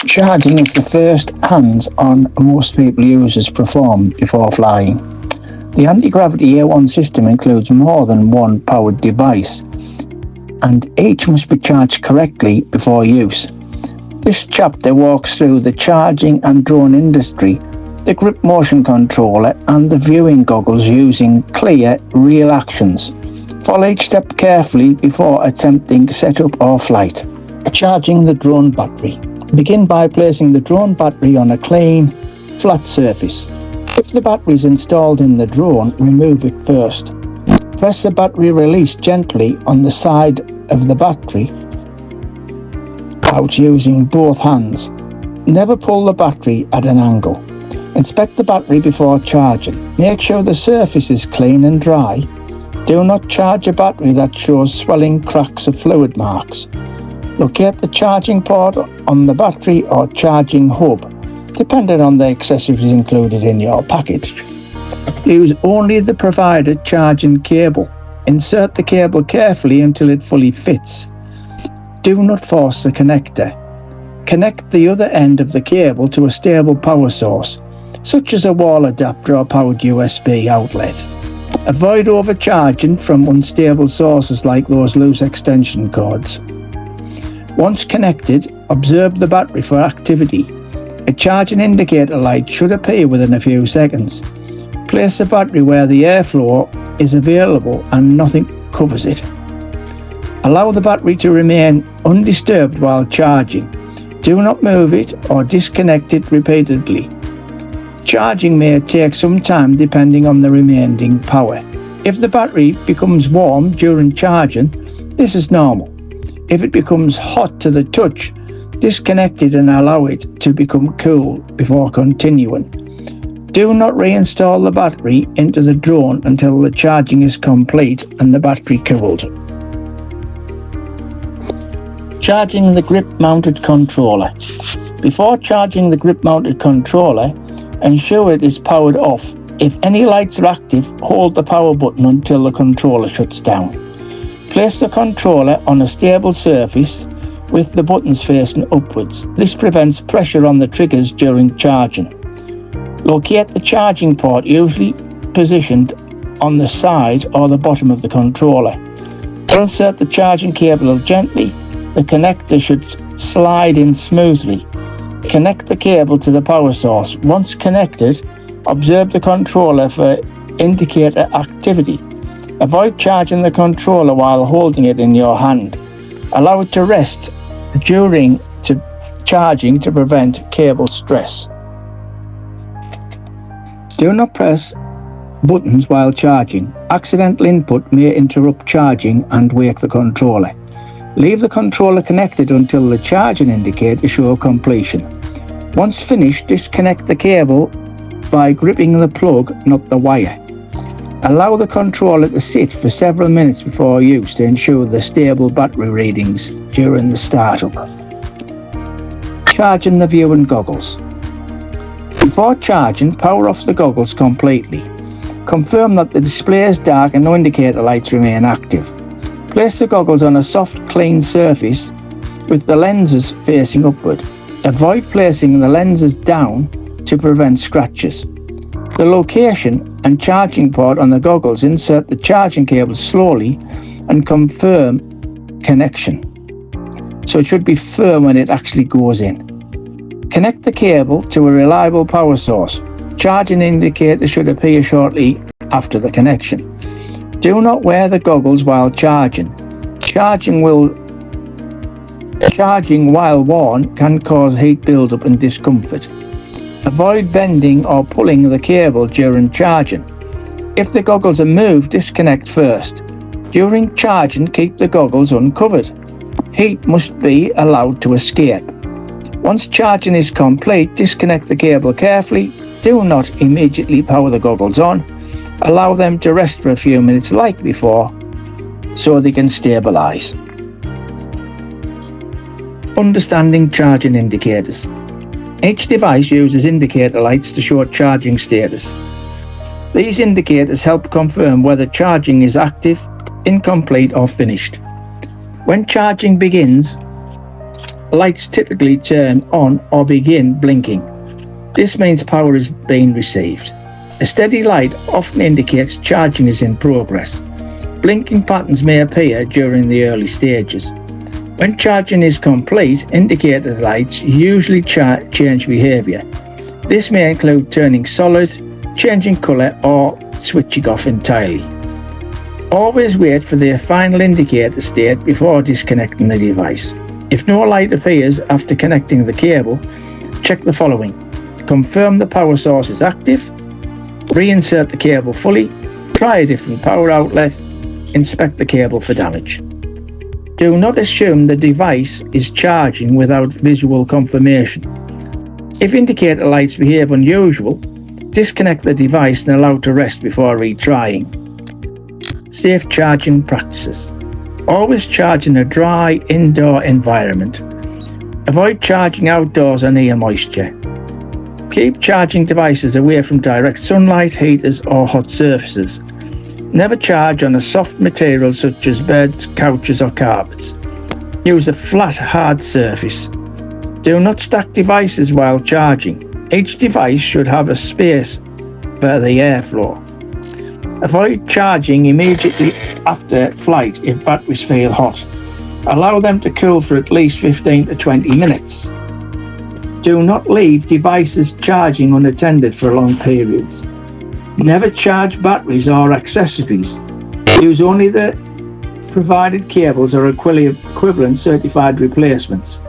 Charging is the first hands-on most people users perform before flying. The Antigravity A1 system includes more than one powered device, and each must be charged correctly before use. This chapter walks through the charging and drone industry, the grip motion controller and the viewing goggles using clear, real actions. Follow each step carefully before attempting setup or flight. Charging the drone battery. Begin by placing the drone battery on a clean, flat surface. If the battery is installed in the drone, remove it first. Press the battery release gently on the side of the battery pouch using both hands. Never pull the battery at an angle. Inspect the battery before charging. Make sure the surface is clean and dry. Do not charge a battery that shows swelling, cracks or fluid marks. Locate the charging port on the battery or charging hub, depending on the accessories included in your package. Use only the provided charging cable. Insert the cable carefully until it fully fits. Do not force the connector. Connect the other end of the cable to a stable power source, such as a wall adapter or powered USB outlet. Avoid overcharging from unstable sources like those loose extension cords. Once connected, observe the battery for activity. A charging indicator light should appear within a few seconds. Place the battery where the airflow is available and nothing covers it. Allow the battery to remain undisturbed while charging. Do not move it or disconnect it repeatedly. Charging may take some time depending on the remaining power. If the battery becomes warm during charging, this is normal. If it becomes hot to the touch, disconnect it and allow it to become cool before continuing. Do not reinstall the battery into the drone until the charging is complete and the battery cooled. Charging the grip-mounted controller. Before charging the grip-mounted controller, ensure it is powered off. If any lights are active, hold the power button until the controller shuts down. Place the controller on a stable surface with the buttons facing upwards. This prevents pressure on the triggers during charging. Locate the charging port, usually positioned on the side or the bottom of the controller. Insert the charging cable gently. The connector should slide in smoothly. Connect the cable to the power source. Once connected, observe the controller for indicator activity. Avoid charging the controller while holding it in your hand. Allow it to rest during charging to prevent cable stress. Do not press buttons while charging. Accidental input may interrupt charging and wake the controller. Leave the controller connected until the charging indicator shows completion. Once finished, disconnect the cable by gripping the plug, not the wire. Allow the controller to sit for several minutes before use to ensure the stable battery readings during the startup. Charging the viewing goggles. Before charging, power off the goggles completely. Confirm that the display is dark and no indicator lights remain active. Place the goggles on a soft, clean surface with the lenses facing upward. Avoid placing the lenses down to prevent scratches. The location and charging port on the goggles. Insert the charging cable slowly and confirm connection. So it should be firm when it actually goes in. Connect the cable to a reliable power source. Charging indicator should appear shortly after the connection. Do not wear the goggles while charging. Charging while worn can cause heat buildup and discomfort. Avoid bending or pulling the cable during charging. If the goggles are moved, disconnect first. During charging, keep the goggles uncovered. Heat must be allowed to escape. Once charging is complete, disconnect the cable carefully. Do not immediately power the goggles on. Allow them to rest for a few minutes like before, so they can stabilize. Understanding charging indicators. Each device uses indicator lights to show charging status. These indicators help confirm whether charging is active, incomplete or finished. When charging begins, lights typically turn on or begin blinking. This means power is being received. A steady light often indicates charging is in progress. Blinking patterns may appear during the early stages. When charging is complete, indicator lights usually change behaviour. This may include turning solid, changing colour, or switching off entirely. Always wait for the final indicator state before disconnecting the device. If no light appears after connecting the cable, check the following. Confirm the power source is active, reinsert the cable fully, try a different power outlet, inspect the cable for damage. Do not assume the device is charging without visual confirmation. If indicator lights behave unusual, disconnect the device and allow to rest before retrying. Safe charging practices. Always charge in a dry, indoor environment. Avoid charging outdoors or near moisture. Keep charging devices away from direct sunlight, heaters, or hot surfaces. Never charge on a soft material such as beds, couches, or carpets. Use a flat, hard surface. Do not stack devices while charging. Each device should have a space for the airflow. Avoid charging immediately after flight if batteries feel hot. Allow them to cool for at least 15 to 20 minutes. Do not leave devices charging unattended for long periods. Never charge batteries or accessories. Use only the provided cables or equivalent certified replacements.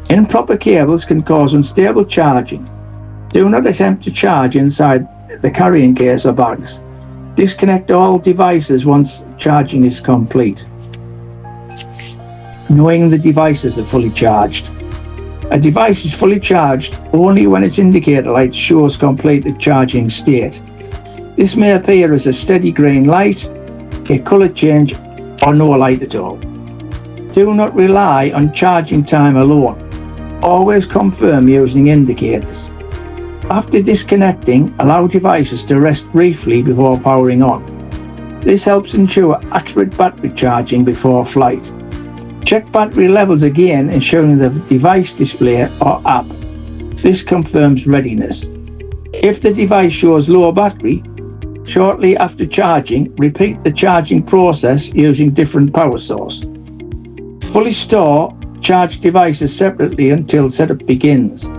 Improper cables can cause unstable charging. Do not attempt to charge inside the carrying case or bags. Disconnect all devices once charging is complete. Knowing the devices are fully charged. A device is fully charged only when its indicator light shows completed charging state. This may appear as a steady green light, a colour change, or no light at all. Do not rely on charging time alone. Always confirm using indicators. After disconnecting, allow devices to rest briefly before powering on. This helps ensure accurate battery charging before flight. Check battery levels again, ensuring the device display or app. This confirms readiness. If the device shows low battery, shortly after charging, repeat the charging process using different power source. Fully store charged devices separately until setup begins.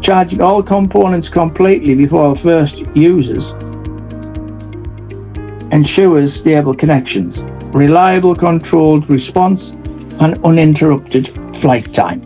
Charging all components completely before first uses ensures stable connections, reliable controlled response, and uninterrupted flight time.